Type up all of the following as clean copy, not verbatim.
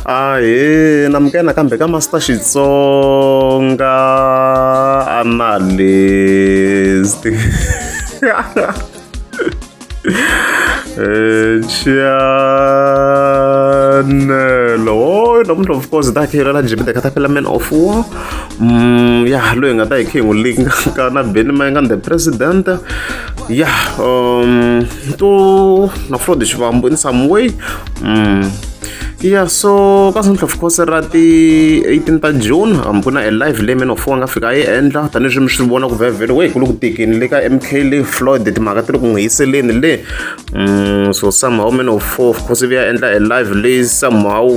Ahee, namukela kambe ka Master Xitsonga analyst. Channel. Oh, namuntlha of course ta khela la Jimmy the Caterpillar Man of War. Yeah, loyi nga ta hi khe n'wi linka na Benny Mayengani the president. Yeah, to na fraud xivambo in some way. Yeah, so ka namuntlha of course ra ti 18 ta June ku na a live leyi Man of War nga fika a yi endla tanihileswi mi swi vona ku vhevhele we ku le ku tikeni le ka MK le Floyd timhaka ti ri ku n'wi yiseleni le. So somehow Man of War of course vi ya endla a live leyi somehow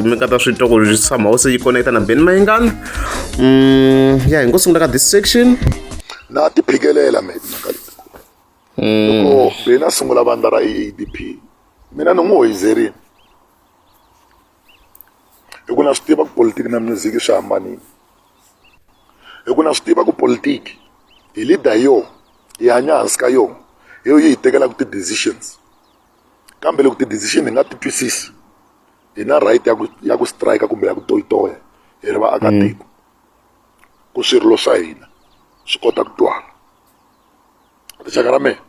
mi nga ta swi twa ku somehow se yi connecta na Benny Mayengani. Yeah, hi ngo sungula ka this section na ti phikelela mina loko bena sungula vandla ra AADP mina ni n'wi hoyizerile hi ku na swi tiva ku politiki na music swi hambanile, hi ku na swi tiva ku politiki hi leader yo hi hanya hansi ka yona yo yi hi tekelaka ti-decisions, kambe loko ti-decision hi nga ti twisisi hi na right ya ku strike kumbe ya ku toyitoya hi ri vaakatiko ku swirilo swa hina swi kota ku twana. Rixaka ra mehe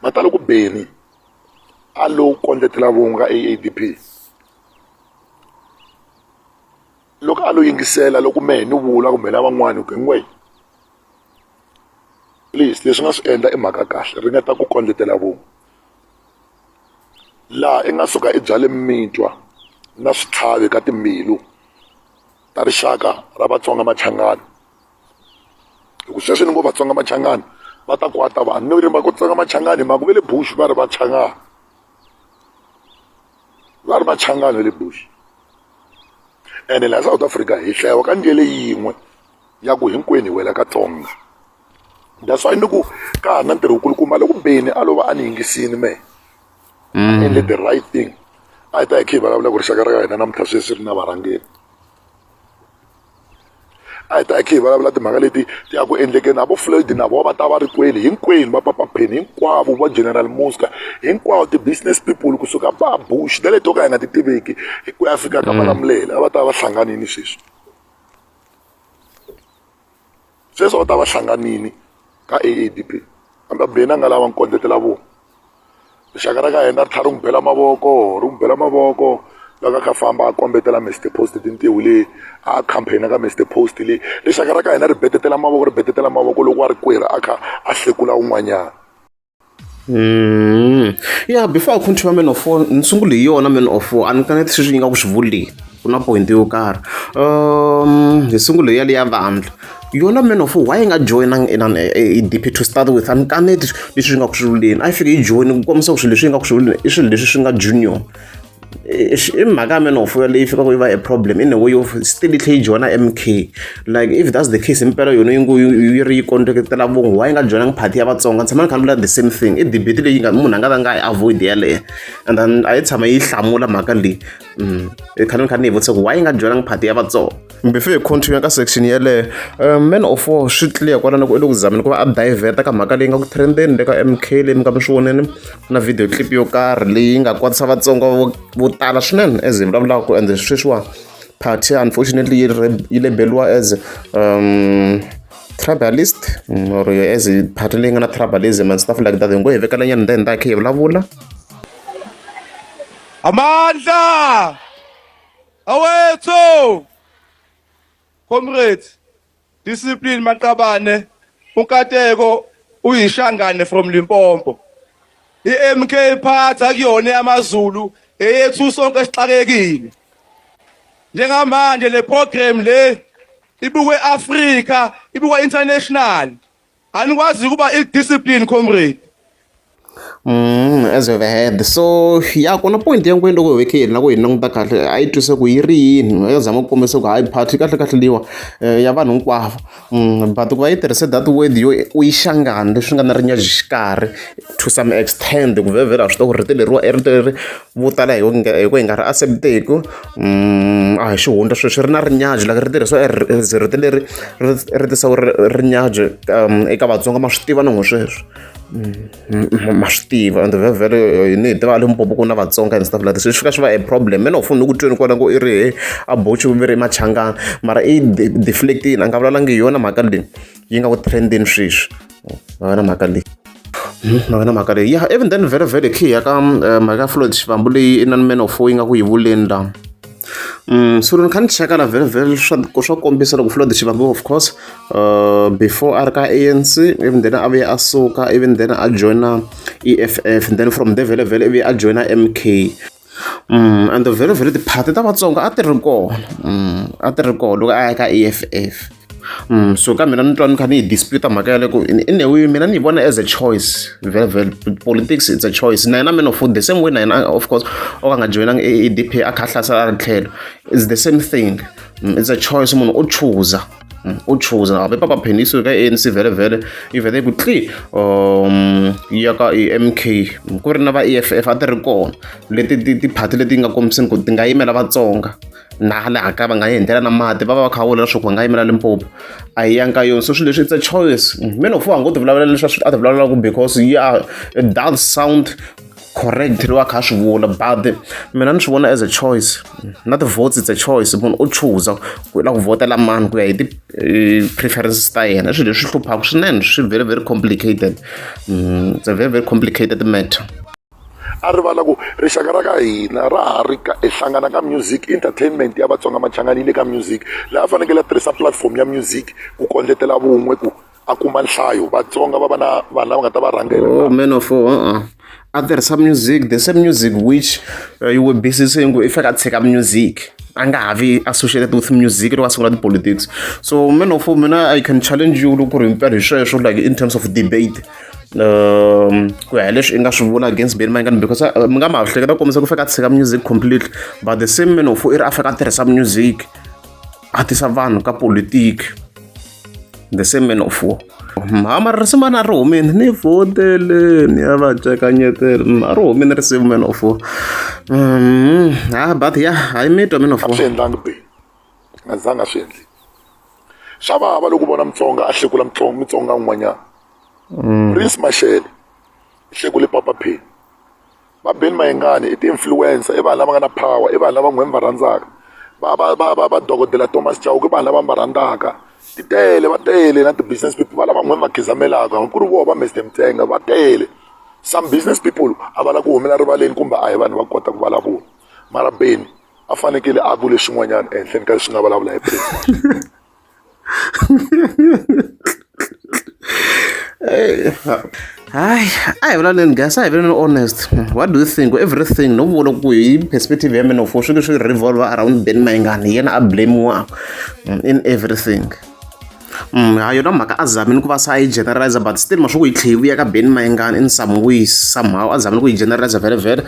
matalo ku Benny a lo kondletela vonga AADP loko a lo yingisela loko mehe ni vula kumbe lavan'wani ku n'we please leswi nga swi endla i mhaka kahle ringeta ku kondletela vonga laha i nga suka i byale mitwa na switlhavi ka timbilu ta rixaka ra Vatsonga Machangani, hi ku sweswi ni ngo Vatsonga Machangani va ta kwata vanhu ni ri va ku Vatsonga Machangani mhaku ve le bush va ri Vachangani, va ri Machangani ve le bush. Ene laha South Africa hi hlayiwa ka ndlela yin'we ya ku hinkwenu hi wela ka Tsonga. That's why ni ku ka ha na ntirho wukulukumba loko Benny a lo va a ni yingisini mehe a endle the right thing a hi ta hi kha hi vulavula ku rixaka ra hina namuntlha sweswi ri na varhangeri, a hi ta hi kha hi vulavula timhaka leti ti ya ku endlekeni na vo Floyd na vo va ta va ri kweli hinkwenu va Papa Penny hinkwavo va General Muzka hinkwavo ti-business people kusuka va Bush na leto ka hi nga ti tiveki hi ku ya fika ka Malamulele a va ta va hlanganini sweswi va ta va hlanganini ka AADP kambe Benny a nga lava nkondletela vona rixaka ra ka hina ri tlha ri n'wi bela mavoko loko a kha famba a kombetela Mr Post tintiho le a campaign ka Mr Post le rixaka ra ka hina ri betetela mavoko loko a ri kwera a kha a hlekula un'wanyana. Yeah, before I continue Man of War ni sungule hi yona Man of War a ni kaneti sweswi yi nga ku swi vuli ku na point yo karhi hi sungule yale ya vandla yona Man of War why nga joinang in an AADP to start with a ni kaneti leswi nga ku swi vuleni a yi fike yi join ku kombisa ku swilo leswi yi nga ku swi vuleni i swilo leswi swi nga junior i mhaka Man of War leyi fika ku yi va a problem in a way of still yi tlhe yi joina MK. Like if that's the case impela yona yi ri yi kondletela vongo why nga joinangi party ya Vatsonga tshama ni kha ni vula the same thing i debate leyi munhu a nga ta nga yi avoid yaleyo and then a yi tshama yi hlamula mhaka leyi i kha ni yi vutisa ku why yi nga joinangi party ya Vatsonga. Before hi continue ka section yaleyo Man of War swi clear kwalano ku i le ku zameni ku va a divert ka mhaka leyi nga ku trendeni le ka MK leyi mi nga mi swi voneni na video clip yo karhi leyi nga kwatisa Vatsonga vo tala swinene as hi vulavulaka ku ende sweswiwa party unfortunately yi labeliwa as tribalist or as party leyi nga na tribalism and stuff like that hi ngo hi vekela nyana nda hi kha hi vulavula amandla awethu comrades discipline Maqabane unkateko uyishangane from Limpopo iMK phatha kuyona yamaZulu eyethu sonke sixakekile njengamanje le program le ibukwe Africa ibukwe international anikwazi kuba i-discipline comrade as overhead so ya kona point yankwenu loko hi veke na ku hi languta kahle a yi twise ku yi ri yini ya zama ku kombisa ku hayi party kahle liwa ya vanhu hinkwavo but ku va yi tirhise that word yo u yi xangani leswi nga na rinyaji xikarhi to some extent ku vhevhela swi tiva ku rito leri vo tala hi ku hi nga ri accepteki a hi xihundla sweswi ri na rinyaji loko ri tirhisiwa rito leri ri tisa ku rinyaji eka Vatsonga ma swi tiva nongo sweswo ma swi tiva and very ni tiva Limpopo ku na Vatsonga and stuff like that, swi fika swi va a problem mena u funa ku tweni kona ku i ri he a bochi mi ri Machangana mara i deflectini a nga vulalangi hi yona mhaka leyi yi nga ku trendini sweswi va na mhaka leyi na mhaka leyi yeah even then very key ya ka mhaka Floyd Shivambu leyi inani Man of War yi nga ku yi vuleni la so ni kha ni cheka la very swa kombisa loko Floyd Shivambu of course before a ri ka ANC even then a ve a suka even then a joina EFF and then from there very ivi a joina MK and the very tiphati ta Vatsonga a ti ri kona loko a ya ka EFF so ka mina ni twa ni kha ni hi dispute mhaka yale ku in a way mina ni vona as a choice very politics it's a choice na yena Man of War the same way na yena of course o ka nga joinanga ADP a kha hlasela a ri tlhelo it's the same thing it's a choice munhu o choose abe papa pheniso ka ANC very i vele ku tli ya ka MK ku ri na va EFF a ti ri kona leti ti party leti nga kombiseni ku ti nga yimela Vatsonga na laha ka va nga endlela na mati va kha vula leswaku va nga yimela Limpopo a hi yanka yona so swilo leswi it's a choice Man of War a ngo ti vulavulela leswi a ti vulavulaka because yeah it does sound correct loko a kha swi vula but mina ni swi vona as a choice na the votes it's a choice munhu o choose ku la ku votela mani ku ya hi ti preferences ta yena swilo leswi hluphaka swinene swi very complicated it's a very complicated matter a rivala ku rixaka ra ka hina ra ha ri ka hlangana ka music entertainment ya Vatsonga Machangani le ka music laha fanekele a tirhisa platform ya music ku kondletela vun'we ku a kuma nhlayo Vatsonga va va na vanhu lava nga ta va rhangela Man of War other some music the same music which you were busy saying if I got take up music a nga ha vi associated with music loko a sungula ti-politics so Man of War mina I can challenge you loko ri mpela hi sweswo like in terms of debate ku ya leswi i nga swi vula against Benny Mayengani because mi nga ma hleketa kombisa ku fika a tshika music completely but the same Man of War i ri a fika a tirhisa music a tisa vanhu ka politiki the same Man of War mara risimu na ri humini ni voteleni ya va cakanyetela a ri humini risimu Man of War but yeah hayi mi twa Man of War swi endlangi be nga zanga swi endli swa vava loko vona Mutsonga a hlekula Mutsonga un'wanyana Prince Mashele hlekule Papa P va Benny Mayengani i ti-influencer i vanhu lava nga na power i vanhu lava n'wini va rhandzaka va dokodela Thomas Chauke i vanhu lava va rhandzaka ti tele va tele na ti-business people va lava n'wini va khizamelaka ku ri voho va Mr Mtsenga va tele some business people a va la ku humela rivaleni kumbe a hi vanhu va kota ku vulavula mara Benny a fanekele a vule swin'wanyana ehenhleni ka leswi nga vulavula hi Prince I vulavuleni guys I very honest what do you think everything no vula ku hi perspective ya Man of War swi revolve around Benny Mayengani yena a blame in everything ha yona mhaka a zamini ku va sa yi generalize but still masho ku yi tlhevuya ka Benny Mayengani in some ways somehow a zamini ku yi generalize very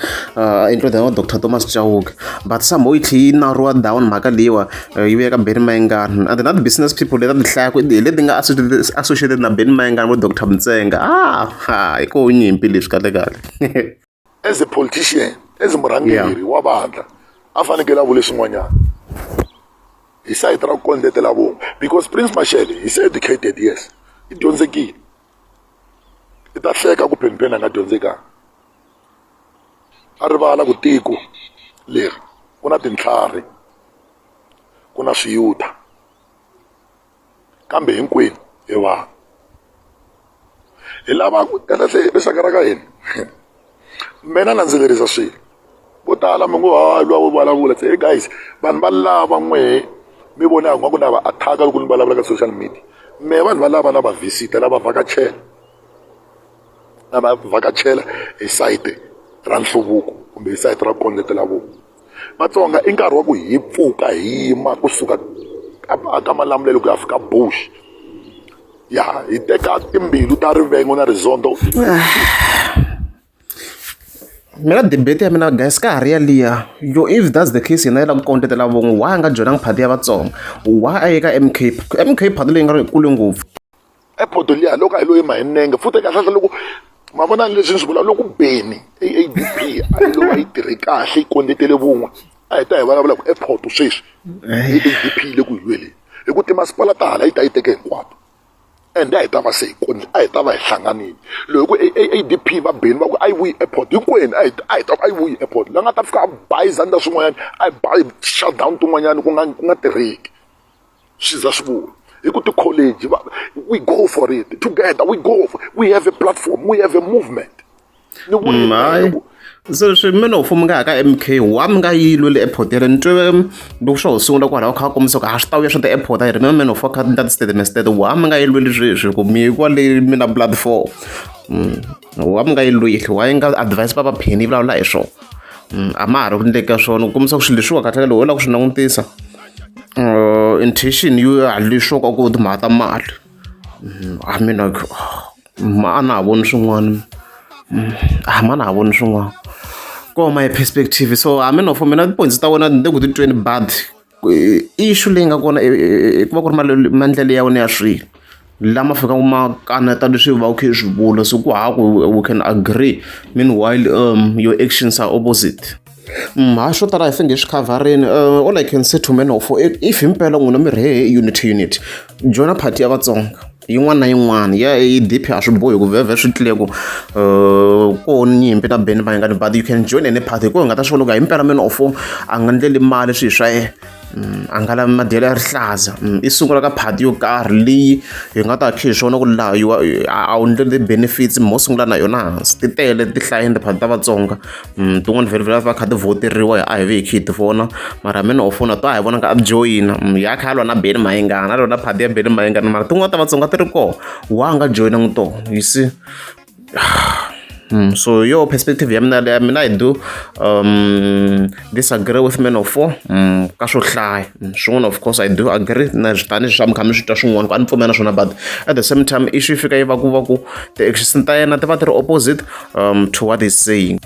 including Dr Thomas Chauke but somehow yi tlhe yi narrowa down mhaka leyiwa yi vuya ka Benny Mayengani and not business people leta ti hlaya ku leti nga associated na Benny Mayengani vo Dr Mtsenga hi koho nyimpi leswi kahle as a politician as murhangeri wa vandla a fanekele a vule swin'wanyana hi sayiti ra ku kondletela vun'we because Prince Mashele he's educated yes i dyondzekile i ta hleka ku phenpheni a nga dyondzekanga a rivala ku tiko leri ku na tintlhari ku na swiyuta kambe hinkwenu hi vanhu hi lava ku endla rixaka ra ka hina mina landzelerisa swilo vo tala mi ngo lwa vulavula hey guys vanhu va lava n'wehe mi vona nga ku na va attack loko ni vulavula ka social media me vanhu va lava na va visita lava vhakachela hi site ra nhluvuko kumbe hi site ra kondletela vo Vatsonga i nkarhi wa ku hi pfuka hi yima kusuka aka malamulelo ku ya fika bush ya hi teka timbilu ta rivengo na rizondo mina debate ya mina guys ka ha ri yaliya yo if that's the case yena yi lava ku kondletela von'we why a nga joinanga phati ya Vatsonga why a ye ka MK phati leyi nga ri kule ngopfu ephoto liya loko a hi loyi mahinenge futhi kahlahla loko ma vona leswi ni swi vula loko Benny ADP a yi lo yi tirhe kahle yi kondletele vun'we a hi ta hi vulavula ku ephoto sweswi ADP le ku hi lweleni hi ku timasipala ta hala yi ta yi teke hinkwato ende a hi ta va se a hi ta va hi hlanganile loko ADP va beni va ku a yi vuyi airport hinkwenu a hi ta a yi vuyi airport la nga ta fika a bayi zandla swin'wanyana a hi bayi shutdown tin'wanyana ku nga tirheki swi za swi vula hi ku ti-college we go for it together we have a platform we have a movement ni hayi so swi mina u fuma ka MK wa mi nga yilwe le airport yale ni twe loko swo sungula kwalaho kha kombisa ku swi ta vuya swa ti-airport I remember man of kha nda ti-statement state wa mi nga yilwe leswi ku mi kwale mina blood for wa mi nga yilwe wa yi nga advice va vapheni vulavula hi swona a ma ha ri ku ndleka swona ku kombisa ku swilo leswiwa kahle loko u lava ku swi langutisa intention yo leswo ka ku timhaka ta mali I mean like ma na voni swin'wana ma na voni swin'wana ko my perspective so I mean for mina tipoints ta wona ndzi ku ti 20 bad issue leyi nga kona ku va ku ri mandlele ya wona ya swilo lama fika kuma kaneta leswi va okay swi vula so ku we can agree meanwhile your actions are opposite swo tala I think hi swi coverini all I can say to men of if himpela n'wina mi ri unit joina party ya Vatsonga yin'wana na yin'wana ya ADP a swi bohi ku vhevhe swi tlile ku ko nyimpi na beni va yingani but you can join any party ku nga ta swi vula ku himpela men of a nga ndleli mali swi swa a nga lavi madyelo ya rihlaza I sungula ka party yo karhi leyi hi nga ta khi hi swona ku laha a wu ndleli benefits mo sungula na yona hansi ti tele ti hlayeni tiphati ta Vatsonga tin'wana vhele va kha ti voteriwa a hi ve hi khi hi ti vona mara men of na to a hi vona ka a joyina ya kha lwa na Benny Mayengani na lona party ya Benny Mayengani mara tin'wana ta Vatsonga ti ri koho wa nga joyinangi tona you see so your perspective ya mina I do disagree with men of ka swo hlaya swin'wana of course I do agree na tani swa mi kha mi swi twa swin'wana ku a ni pfumela swona but at the same time issue fika yi va ku the actions ta yena ti va ti ri opposite to what he's saying